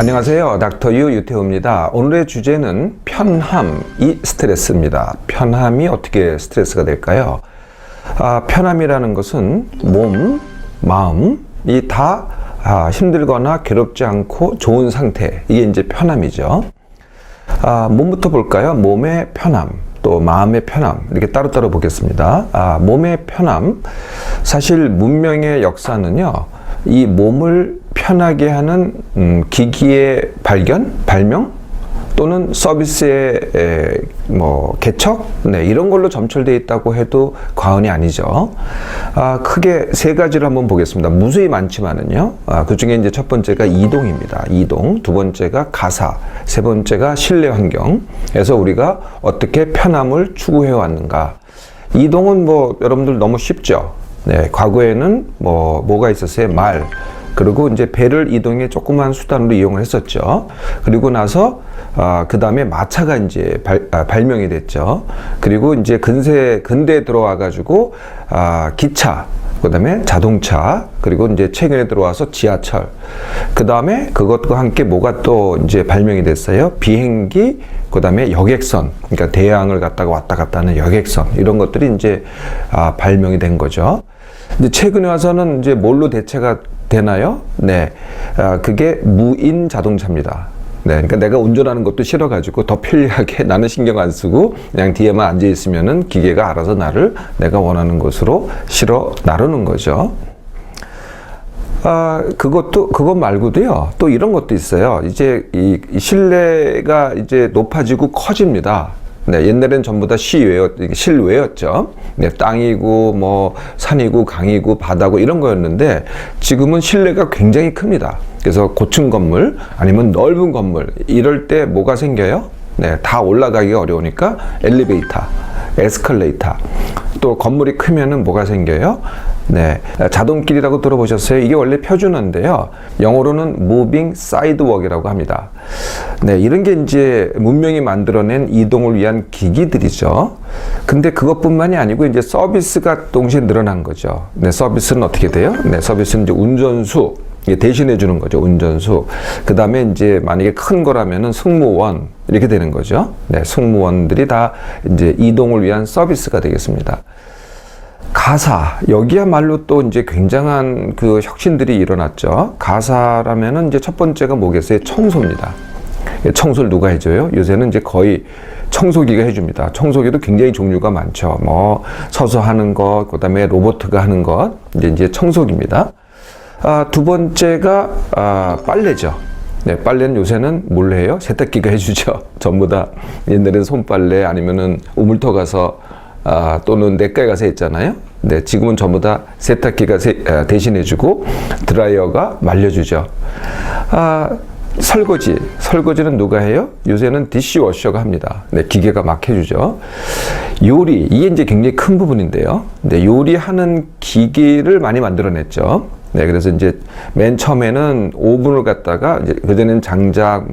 안녕하세요. 닥터 유 유태우입니다. 오늘의 주제는 편함이 스트레스입니다. 편함이 어떻게 스트레스가 될까요? 편함이라는 것은 몸, 마음이 다 힘들거나 괴롭지 않고 좋은 상태, 이게 이제 편함이죠. 몸부터 볼까요? 몸의 편함, 또 마음의 편함, 이렇게 따로따로 보겠습니다. 몸의 편함, 사실 문명의 역사는요, 이 몸을 편하게 하는 기기의 발명 또는 서비스의 개척, 이런 걸로 점철되어 있다고 해도 과언이 아니죠. 크게 세 가지를 한번 보겠습니다. 무수히 많지만은요. 그 중에 이제 첫 번째가 이동입니다. 이동, 두 번째가 가사, 세 번째가 실내 환경에서 우리가 어떻게 편함을 추구해 왔는가. 이동은 여러분들 너무 쉽죠. 과거에는 뭐가 있었어요? 말. 그리고 이제 배를 이동의 조그만 수단으로 이용을 했었죠. 그리고 나서 그 다음에 마차가 이제 발명이 됐죠. 그리고 이제 근대에 들어와 가지고 기차, 그 다음에 자동차, 그리고 이제 최근에 들어와서 지하철. 그 다음에 그것과 함께 뭐가 또 이제 발명이 됐어요? 비행기, 그 다음에 여객선. 그러니까 대양을 갔다가 왔다 갔다 하는 여객선. 이런 것들이 이제 발명이 된 거죠. 근데 최근에 와서는 이제 뭘로 대체가 되나요? 그게 무인 자동차입니다. 그러니까 내가 운전하는 것도 싫어가지고 더 편리하게 나는 신경 안 쓰고 그냥 뒤에만 앉아 있으면은 기계가 알아서 내가 원하는 곳으로 실어 나르는 거죠. 그것 말고도요, 또 이런 것도 있어요. 이제 이 실내가 이제 높아지고 커집니다. 옛날엔 전부 다 실외였죠. 땅이고, 산이고, 강이고, 바다고 이런 거였는데, 지금은 실내가 굉장히 큽니다. 그래서 고층 건물, 아니면 넓은 건물, 이럴 때 뭐가 생겨요? 다 올라가기가 어려우니까 엘리베이터, 에스컬레이터. 또 건물이 크면은 뭐가 생겨요? 자동길이라고 들어보셨어요? 이게 원래 표준어인데요. 영어로는 moving sidewalk이라고 합니다. 이런 게 이제 문명이 만들어낸 이동을 위한 기기들이죠. 근데 그것뿐만이 아니고 이제 서비스가 동시에 늘어난 거죠. 서비스는 어떻게 돼요? 서비스는 이제 운전수, 대신해 주는 거죠. 운전수. 그 다음에 이제 만약에 큰 거라면은 승무원, 이렇게 되는 거죠. 승무원들이 다 이제 이동을 위한 서비스가 되겠습니다. 가사, 여기야말로 또 이제 굉장한 그 혁신들이 일어났죠. 가사라면은 이제 첫 번째가 뭐겠어요? 청소입니다. 청소를 누가 해줘요? 요새는 이제 거의 청소기가 해줍니다. 청소기도 굉장히 종류가 많죠. 서서 하는 것, 그 다음에 로봇가 하는 것, 이제 청소기입니다. 두 번째가 빨래죠. 빨래는 요새는 뭘 해요? 세탁기가 해주죠. 전부 다 옛날에는 손빨래 아니면은 우물터 가서 또는 냇가에 가서 했잖아요. 지금은 전부 다 세탁기가 대신해주고 드라이어가 말려주죠. 설거지는 누가 해요? 요새는 디시워셔가 합니다. 기계가 막 해주죠. 요리, 이게 이제 굉장히 큰 부분인데요. 요리하는 기기를 많이 만들어냈죠. 그래서 이제 맨 처음에는 오븐을 갖다가 이제 그전에는 장작,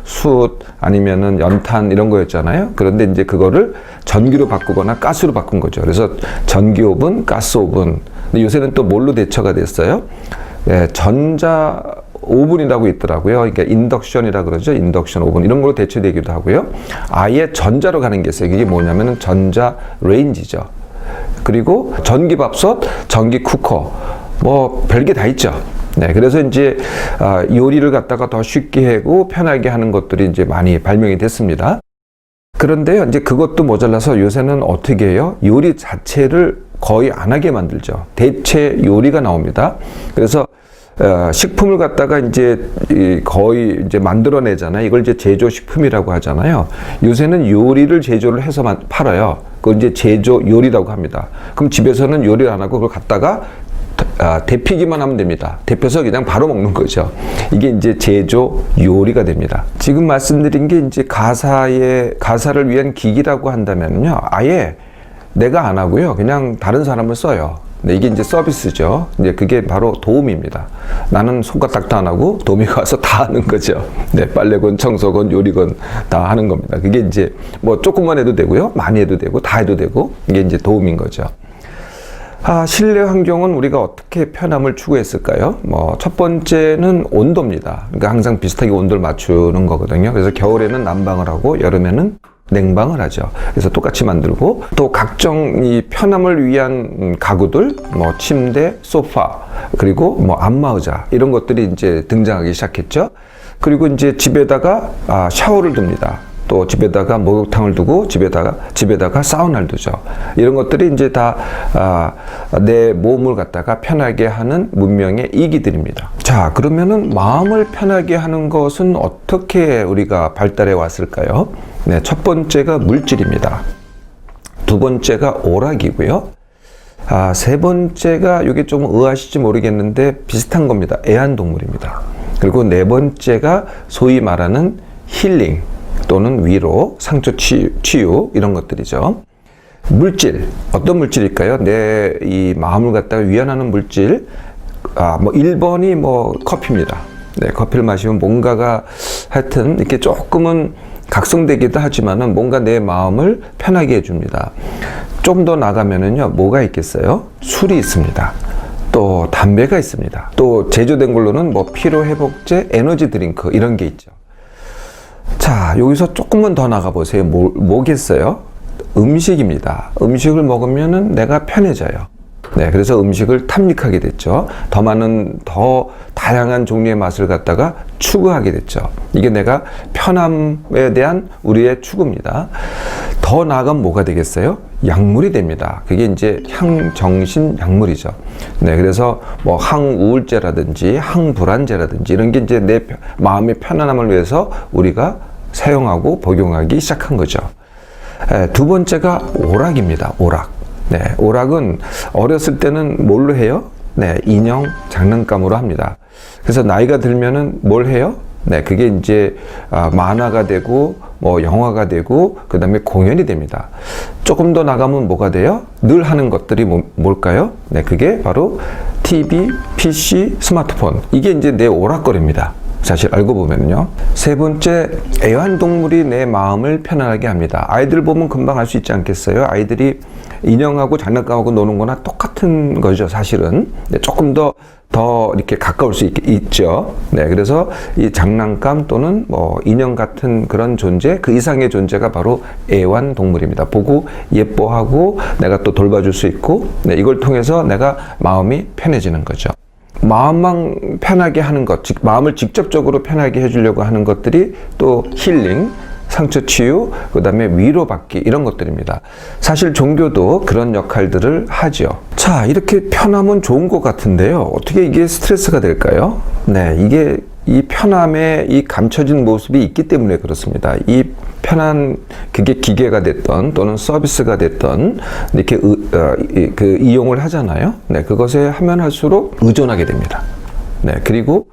숯 아니면은 연탄 이런 거였잖아요. 그런데 이제 그거를 전기로 바꾸거나 가스로 바꾼 거죠. 그래서 전기 오븐, 가스 오븐. 근데 요새는 또 뭘로 대처가 됐어요? 전자 오븐이라고 있더라고요. 그러니까 인덕션이라 그러죠. 인덕션 오븐 이런 걸로 대체되기도 하고요. 아예 전자로 가는 게 있어요. 이게 뭐냐면은 전자 레인지죠. 그리고 전기밥솥, 전기 쿠커. 별게 다 있죠. 그래서 이제 요리를 갖다가 더 쉽게 하고 편하게 하는 것들이 이제 많이 발명이 됐습니다. 그런데요, 이제 그것도 모자라서 요새는 어떻게 해요? 요리 자체를 거의 안 하게 만들죠. 대체 요리가 나옵니다. 그래서 식품을 갖다가 이제 거의 이제 만들어내잖아요. 이걸 이제 제조식품이라고 하잖아요. 요새는 요리를 제조를 해서 팔아요. 그걸 이제 제조 요리라고 합니다. 그럼 집에서는 요리를 안 하고 그걸 갖다가 데피기만 하면 됩니다. 데펴서 그냥 바로 먹는 거죠. 이게 이제 제조 요리가 됩니다. 지금 말씀드린 게 이제 가사를 위한 기기라고 한다면요. 아예 내가 안 하고요. 그냥 다른 사람을 써요. 이게 이제 서비스죠. 이제 그게 바로 도움입니다. 나는 손가락도 안 하고 도우미가 와서 다 하는 거죠. 빨래건 청소건 요리건 다 하는 겁니다. 그게 이제 조금만 해도 되고요. 많이 해도 되고 다 해도 되고 이게 이제 도움인 거죠. 실내 환경은 우리가 어떻게 편함을 추구했을까요? 첫 번째는 온도입니다. 그러니까 항상 비슷하게 온도를 맞추는 거거든요. 그래서 겨울에는 난방을 하고 여름에는 냉방을 하죠. 그래서 똑같이 만들고, 또 각종 이 편함을 위한 가구들, 침대, 소파, 그리고 안마의자, 이런 것들이 이제 등장하기 시작했죠. 그리고 이제 집에다가 샤워를 둡니다. 또 집에다가 목욕탕을 두고 집에다가 사우나를 두죠. 이런 것들이 이제 다 내 몸을 갖다가 편하게 하는 문명의 이기들입니다. 자, 그러면은 마음을 편하게 하는 것은 어떻게 우리가 발달해 왔을까요? 네, 첫 번째가 물질입니다. 두 번째가 오락이고요. 세 번째가, 이게 좀 의아하실지 모르겠는데 비슷한 겁니다. 애완동물입니다. 그리고 네 번째가 소위 말하는 힐링 또는 위로, 상처 치유 이런 것들이죠. 물질, 어떤 물질일까요? 내 이 마음을 갖다가 위안하는 물질, 1번이 커피입니다. 네, 커피를 마시면 뭔가가 하여튼 이렇게 조금은 각성되기도 하지만은 뭔가 내 마음을 편하게 해줍니다. 좀 더 나가면은요, 뭐가 있겠어요? 술이 있습니다. 또 담배가 있습니다. 또 제조된 걸로는 피로회복제, 에너지 드링크 이런 게 있죠. 자, 여기서 조금만 더 나가보세요. 뭐겠어요? 음식입니다. 음식을 먹으면은 내가 편해져요. 네, 그래서 음식을 탐닉하게 됐죠. 더 다양한 종류의 맛을 갖다가 추구하게 됐죠. 이게 내가 편함에 대한 우리의 추구입니다. 더 나아가면 뭐가 되겠어요? 약물이 됩니다. 그게 이제 향정신 약물이죠. 네, 그래서 항우울제라든지 항불안제라든지 이런 게 이제 내 마음의 편안함을 위해서 우리가 사용하고 복용하기 시작한 거죠. 두 번째가 오락입니다. 오락. 네, 오락은 어렸을 때는 뭘로 해요? 네, 인형, 장난감으로 합니다. 그래서 나이가 들면은 뭘 해요? 네, 그게 이제 만화가 되고 영화가 되고 그 다음에 공연이 됩니다. 조금 더 나가면 뭐가 돼요? 늘 하는 것들이 뭘까요? 네, 그게 바로 TV, PC, 스마트폰. 이게 이제 내 오락거리입니다. 사실 알고 보면요. 세 번째, 애완동물이 내 마음을 편안하게 합니다. 아이들 보면 금방 알 수 있지 않겠어요? 아이들이 인형하고 장난감하고 노는 거나 똑같은 거죠, 사실은. 네, 조금 더 이렇게 가까울 수 있죠. 네, 그래서 이 장난감 또는 인형 같은 그런 존재, 그 이상의 존재가 바로 애완동물입니다. 보고 예뻐하고 내가 또 돌봐줄 수 있고, 네, 이걸 통해서 내가 마음이 편해지는 거죠. 마음만 편하게 하는 것, 즉 마음을 직접적으로 편하게 해주려고 하는 것들이 또 힐링, 상처 치유, 그 다음에 위로받기 이런 것들입니다. 사실 종교도 그런 역할들을 하죠. 자, 이렇게 편함은 좋은 것 같은데요. 어떻게 이게 스트레스가 될까요? 네, 이게 이 편함의 이 감춰진 모습이 있기 때문에 그렇습니다. 이 편한, 그게 기계가 됐던 또는 서비스가 됐던 이렇게 이용을 하잖아요. 네, 그것에 하면 할수록 의존하게 됩니다. 네, 그리고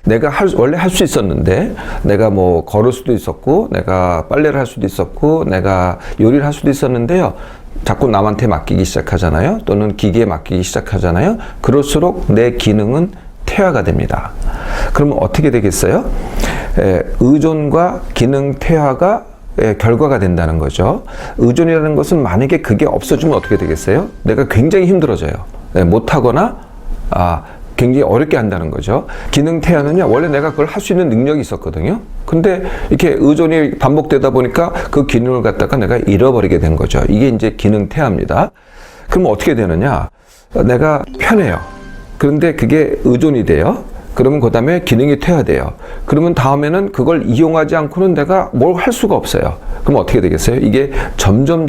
내가 원래 할 수 있었는데, 내가 걸을 수도 있었고, 내가 빨래를 할 수도 있었고, 내가 요리를 할 수도 있었는데요. 자꾸 남한테 맡기기 시작하잖아요. 또는 기계에 맡기기 시작하잖아요. 그럴수록 내 기능은 퇴화가 됩니다. 그러면 어떻게 되겠어요? 의존과 기능 퇴화가 결과가 된다는 거죠. 의존이라는 것은 만약에 그게 없어지면 어떻게 되겠어요? 내가 굉장히 힘들어져요. 못하거나 굉장히 어렵게 한다는 거죠. 기능 퇴화는요, 원래 내가 그걸 할 수 있는 능력이 있었거든요. 근데 이렇게 의존이 반복되다 보니까 그 기능을 갖다가 내가 잃어버리게 된 거죠. 이게 이제 기능 퇴화입니다. 그럼 어떻게 되느냐? 내가 편해요. 그런데 그게 의존이 돼요. 그러면 그 다음에 기능이 퇴화돼요. 그러면 다음에는 그걸 이용하지 않고는 내가 뭘 할 수가 없어요. 그럼 어떻게 되겠어요? 이게 점점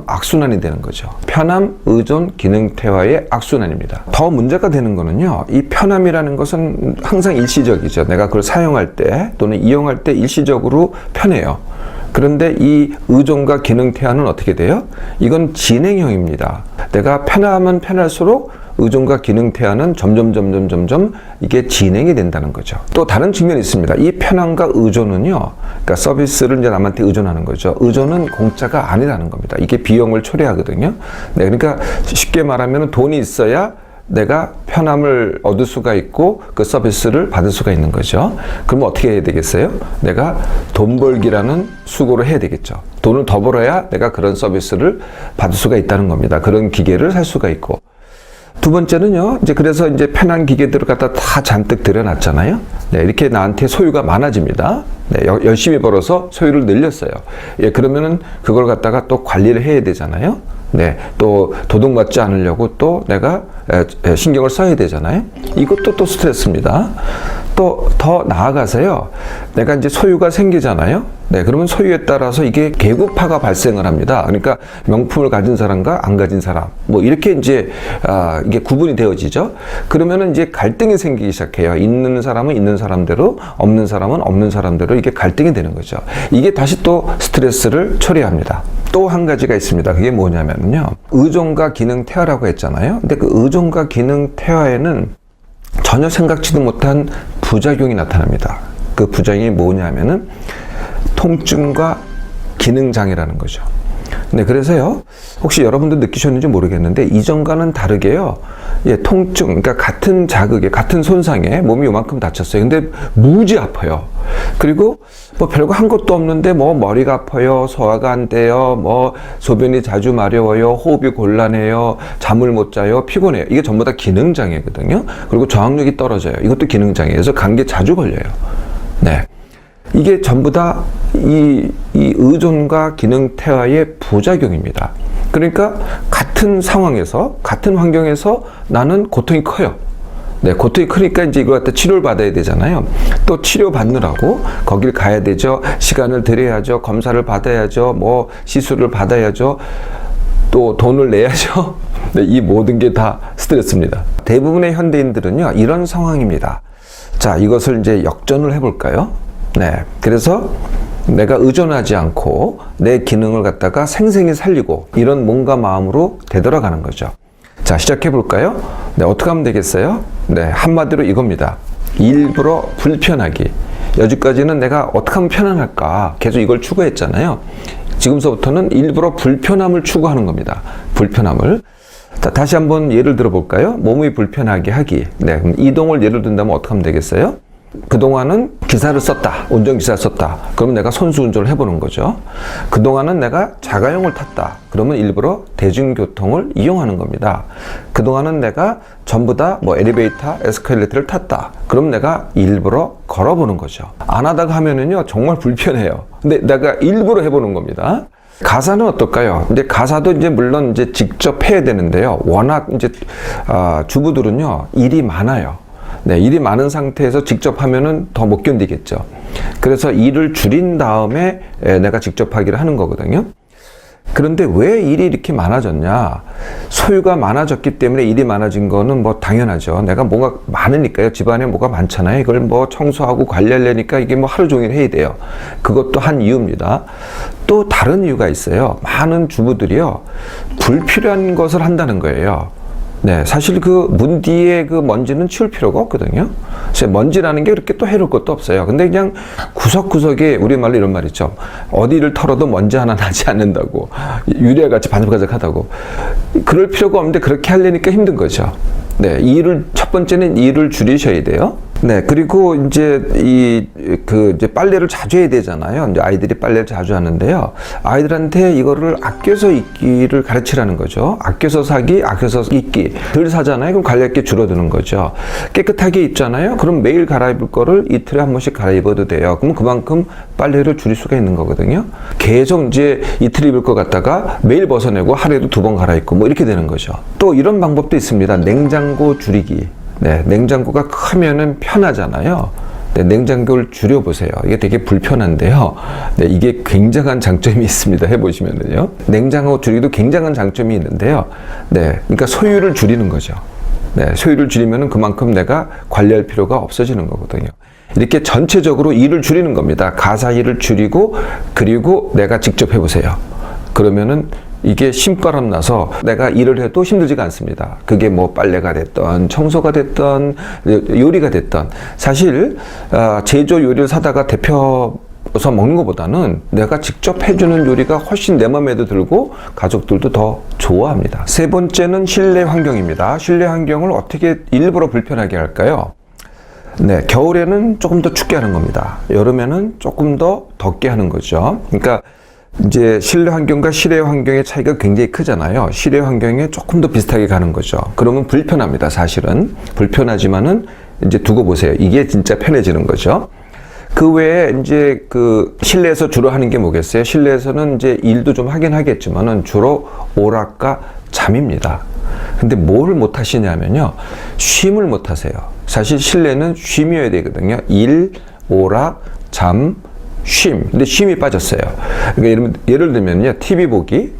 악순환이 되는 거죠. 편함, 의존, 기능 퇴화의 악순환입니다. 더 문제가 되는 거는요, 이 편함이라는 것은 항상 일시적이죠. 내가 그걸 사용할 때 또는 이용할 때 일시적으로 편해요. 그런데 이 의존과 기능 퇴화는 어떻게 돼요? 이건 진행형입니다. 내가 편하면 편할수록 의존과 기능 퇴화는 점점 이게 진행이 된다는 거죠. 또 다른 측면이 있습니다. 이 편함과 의존은요, 그러니까 서비스를 이제 남한테 의존하는 거죠. 의존은 공짜가 아니라는 겁니다. 이게 비용을 초래하거든요. 네, 그러니까 쉽게 말하면 돈이 있어야 내가 편함을 얻을 수가 있고 그 서비스를 받을 수가 있는 거죠. 그럼 어떻게 해야 되겠어요? 내가 돈 벌기라는 수고를 해야 되겠죠. 돈을 더 벌어야 내가 그런 서비스를 받을 수가 있다는 겁니다. 그런 기계를 살 수가 있고. 두 번째는요, 이제 그래서 이제 편한 기계들을 갖다 다 잔뜩 들여놨잖아요. 네, 이렇게 나한테 소유가 많아집니다. 네, 열심히 벌어서 소유를 늘렸어요. 예, 그러면은 그걸 갖다가 또 관리를 해야 되잖아요. 네, 또 도둑맞지 않으려고 또 내가 신경을 써야 되잖아요. 이것도 또 스트레스입니다. 또 더 나아가서요, 내가 이제 소유가 생기잖아요. 네, 그러면 소유에 따라서 이게 계급화가 발생을 합니다. 그러니까 명품을 가진 사람과 안 가진 사람, 뭐 이렇게 이제 이게 구분이 되어지죠. 그러면은 이제 갈등이 생기기 시작해요. 있는 사람은 있는 사람대로, 없는 사람은 없는 사람대로 이게 갈등이 되는 거죠. 이게 다시 또 스트레스를 초래합니다. 또 한 가지가 있습니다. 그게 뭐냐면요, 의존과 기능 퇴화라고 했잖아요. 근데 그 의존과 기능 퇴화에는 전혀 생각지도 못한 부작용이 나타납니다. 그 부작용이 뭐냐면은 통증과 기능장애라는 거죠. 네, 그래서요, 혹시 여러분도 느끼셨는지 모르겠는데, 이전과는 다르게요, 예, 통증, 그러니까 같은 자극에, 같은 손상에 몸이 요만큼 다쳤어요. 근데 무지 아파요. 그리고 뭐 별거 한 것도 없는데, 뭐 머리가 아파요, 소화가 안 돼요, 뭐 소변이 자주 마려워요, 호흡이 곤란해요, 잠을 못 자요, 피곤해요. 이게 전부 다 기능장애거든요. 그리고 저항력이 떨어져요. 이것도 기능장애에서 감기에 자주 걸려요. 네. 이게 전부 다 이 의존과 기능 퇴화의 부작용입니다. 그러니까 같은 상황에서, 같은 환경에서 나는 고통이 커요. 네, 고통이 크니까 이제 이거 갖다 치료를 받아야 되잖아요. 또 치료 받느라고 거길 가야 되죠. 시간을 들여야죠. 검사를 받아야죠. 뭐 시술을 받아야죠. 또 돈을 내야죠. 네, 이 모든 게 다 스트레스입니다. 대부분의 현대인들은요, 이런 상황입니다. 자, 이것을 이제 역전을 해볼까요? 네, 그래서 내가 의존하지 않고 내 기능을 갖다가 생생히 살리고 이런 몸과 마음으로 되돌아가는 거죠. 자, 시작해 볼까요? 네, 어떻게 하면 되겠어요? 네, 한마디로 이겁니다. 일부러 불편하기. 여지까지는 내가 어떻게 하면 편안할까 계속 이걸 추구했잖아요. 지금서부터는 일부러 불편함을 추구하는 겁니다. 불편함을. 자, 다시 한번 예를 들어 볼까요? 몸이 불편하게 하기. 네, 그럼 이동을 예를 든다면 어떻게 하면 되겠어요? 그동안은 기사를 썼다. 운전기사를 썼다. 그러면 내가 선수운전을 해보는 거죠. 그동안은 내가 자가용을 탔다. 그러면 일부러 대중교통을 이용하는 겁니다. 그동안은 내가 전부 다 뭐 엘리베이터, 에스컬레이터를 탔다. 그럼 내가 일부러 걸어보는 거죠. 안 하다가 하면은요, 정말 불편해요. 근데 내가 일부러 해보는 겁니다. 가사는 어떨까요? 근데 가사도 이제 물론 이제 직접 해야 되는데요. 워낙 이제 주부들은요, 일이 많아요. 네, 일이 많은 상태에서 직접 하면은 더 못 견디겠죠. 그래서 일을 줄인 다음에 내가 직접 하기를 하는 거거든요. 그런데 왜 일이 이렇게 많아졌냐? 소유가 많아졌기 때문에 일이 많아진 거는 뭐 당연하죠. 내가 뭐가 많으니까요. 집안에 뭐가 많잖아요. 이걸 뭐 청소하고 관리하려니까 이게 뭐 하루 종일 해야 돼요. 그것도 한 이유입니다. 또 다른 이유가 있어요. 많은 주부들이요, 불필요한 것을 한다는 거예요. 네, 사실 그 문 뒤에 그 먼지는 치울 필요가 없거든요. 먼지라는 게 그렇게 또 해로울 것도 없어요. 근데 그냥 구석구석에, 우리말로 이런 말 있죠. 어디를 털어도 먼지 하나 나지 않는다고. 유리알같이 반짝반짝하다고. 그럴 필요가 없는데 그렇게 하려니까 힘든 거죠. 네, 첫 번째는 일을 줄이셔야 돼요. 네, 그리고 이제 이제 빨래를 자주 해야 되잖아요. 이제 아이들이 빨래를 자주 하는데요. 아이들한테 이거를 아껴서 입기를 가르치라는 거죠. 아껴서 사기, 아껴서 입기. 덜 사잖아요. 그럼 관리할 게 줄어드는 거죠. 깨끗하게 입잖아요. 그럼 매일 갈아입을 거를 이틀에 한 번씩 갈아입어도 돼요. 그럼 그만큼 빨래를 줄일 수가 있는 거거든요. 계속 이제 이틀 입을 것 같다가 매일 벗어내고 하루에도 2번 갈아입고 뭐 이렇게 되는 거죠. 또 이런 방법도 있습니다. 냉장고 줄이기. 네, 냉장고가 크면은 편하잖아요. 네, 냉장고를 줄여보세요. 이게 되게 불편한데요. 네, 이게 굉장한 장점이 있습니다. 해보시면은요. 냉장고 줄이기도 굉장한 장점이 있는데요. 네, 그러니까 소유를 줄이는 거죠. 네, 소유를 줄이면은 그만큼 내가 관리할 필요가 없어지는 거거든요. 이렇게 전체적으로 일을 줄이는 겁니다. 가사 일을 줄이고, 그리고 내가 직접 해보세요. 그러면은 이게 신바람 나서 내가 일을 해도 힘들지가 않습니다. 그게 뭐 빨래가 됐던, 청소가 됐던, 요리가 됐던. 사실 제조 요리를 사다가 데펴서 먹는 것보다는 내가 직접 해주는 요리가 훨씬 내 맘에도 들고 가족들도 더 좋아합니다. 세 번째는 실내 환경입니다. 실내 환경을 어떻게 일부러 불편하게 할까요? 네, 겨울에는 조금 더 춥게 하는 겁니다. 여름에는 조금 더 덥게 하는 거죠. 그러니까 이제 실내 환경과 실외 환경의 차이가 굉장히 크잖아요. 실외 환경에 조금 더 비슷하게 가는 거죠. 그러면 불편합니다. 사실은 불편하지만은 이제 두고 보세요. 이게 진짜 편해지는 거죠. 그 외에 이제 그 실내에서 주로 하는 게 뭐겠어요? 실내에서는 이제 일도 좀 하긴 하겠지만은 주로 오락과 잠입니다. 근데 뭘 못 하시냐면요. 쉼을 못 하세요. 사실 실내는 쉼이어야 되거든요. 일, 오락, 잠, 쉼. 근데 쉼이 빠졌어요. 그러니까 예를 들면요. TV 보기,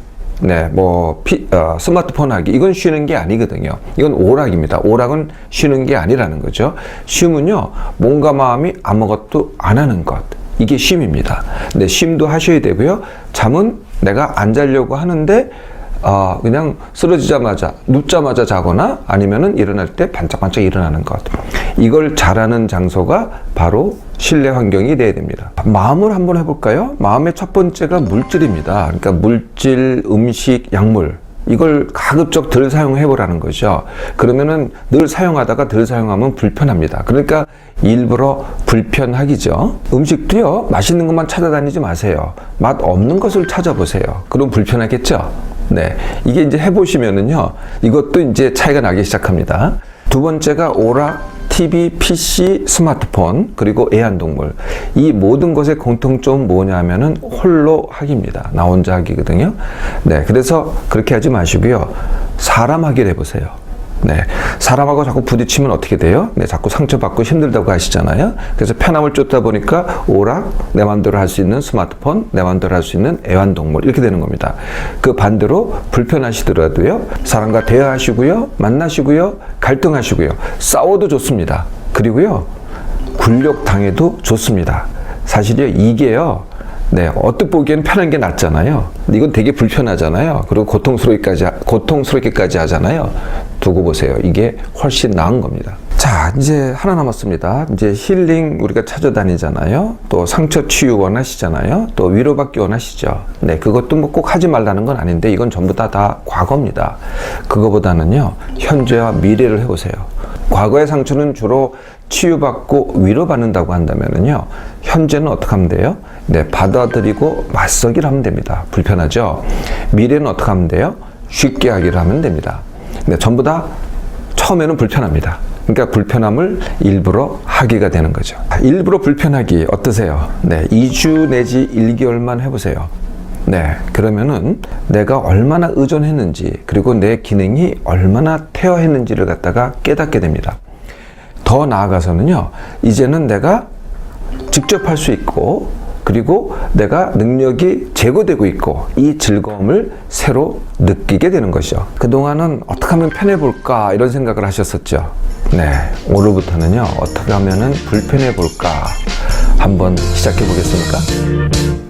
스마트폰 하기. 이건 쉬는 게 아니거든요. 이건 오락입니다. 오락은 쉬는 게 아니라는 거죠. 쉼은요. 몸과 마음이 아무것도 안 하는 것. 이게 쉼입니다. 근데 쉼도 하셔야 되고요. 잠은 내가 안 자려고 하는데 그냥 쓰러지자마자 눕자마자 자거나 아니면은 일어날 때 반짝반짝 일어나는 것. 이걸 잘하는 장소가 바로 실내 환경이 돼야 됩니다. 마음을 한번 해볼까요? 마음의 첫 번째가 물질입니다. 그러니까 물질, 음식, 약물. 이걸 가급적 덜 사용해 보라는 거죠. 그러면은 늘 사용하다가 덜 사용하면 불편합니다. 그러니까 일부러 불편하기죠. 음식도요, 맛있는 것만 찾아다니지 마세요. 맛 없는 것을 찾아보세요. 그럼 불편하겠죠? 네. 이게 이제 해보시면은요, 이것도 이제 차이가 나기 시작합니다. 두 번째가 오락, TV, PC, 스마트폰, 그리고 애완동물. 이 모든 것의 공통점은 뭐냐면은 홀로 하기입니다. 나 혼자 하기거든요. 네. 그래서 그렇게 하지 마시고요. 사람 하기를 해보세요. 네. 사람하고 자꾸 부딪히면 어떻게 돼요? 네. 자꾸 상처받고 힘들다고 하시잖아요. 그래서 편함을 쫓다 보니까 오락, 내 마음대로 할 수 있는 스마트폰, 내 마음대로 할 수 있는 애완동물. 이렇게 되는 겁니다. 그 반대로 불편하시더라도요. 사람과 대화하시고요. 만나시고요. 갈등하시고요. 싸워도 좋습니다. 그리고요. 굴욕당해도 좋습니다. 사실요. 이게요. 네, 어떻게 보기에는 편한 게 낫잖아요. 이건 되게 불편하잖아요. 그리고 고통스럽게까지 하잖아요. 두고 보세요. 이게 훨씬 나은 겁니다. 자, 이제 하나 남았습니다. 이제 힐링 우리가 찾아다니잖아요. 또 상처 치유 원하시잖아요. 또 위로받기 원하시죠. 네, 그것도 뭐 꼭 하지 말라는 건 아닌데 이건 전부 다 과거입니다. 그거보다는요, 현재와 미래를 해보세요. 과거의 상처는 주로 치유받고 위로받는다고 한다면은요, 현재는 어떻게 하면 돼요? 네, 받아들이고 맞서기를 하면 됩니다. 불편하죠? 미래는 어떻게 하면 돼요? 쉽게 하기를 하면 됩니다. 네, 전부 다 처음에는 불편합니다. 그러니까 불편함을 일부러 하기가 되는 거죠. 일부러 불편하기 어떠세요? 네, 2주 내지 1개월만 해보세요. 네, 그러면은 내가 얼마나 의존했는지 그리고 내 기능이 얼마나 퇴화했는지를 갖다가 깨닫게 됩니다. 더 나아가서는요, 이제는 내가 직접 할 수 있고 그리고 내가 능력이 제고되고 있고 이 즐거움을 새로 느끼게 되는 것이죠. 그동안은 어떻게 하면 편해볼까 이런 생각을 하셨었죠. 네, 오늘부터는요, 어떻게 하면은 불편해볼까 한번 시작해 보겠습니까?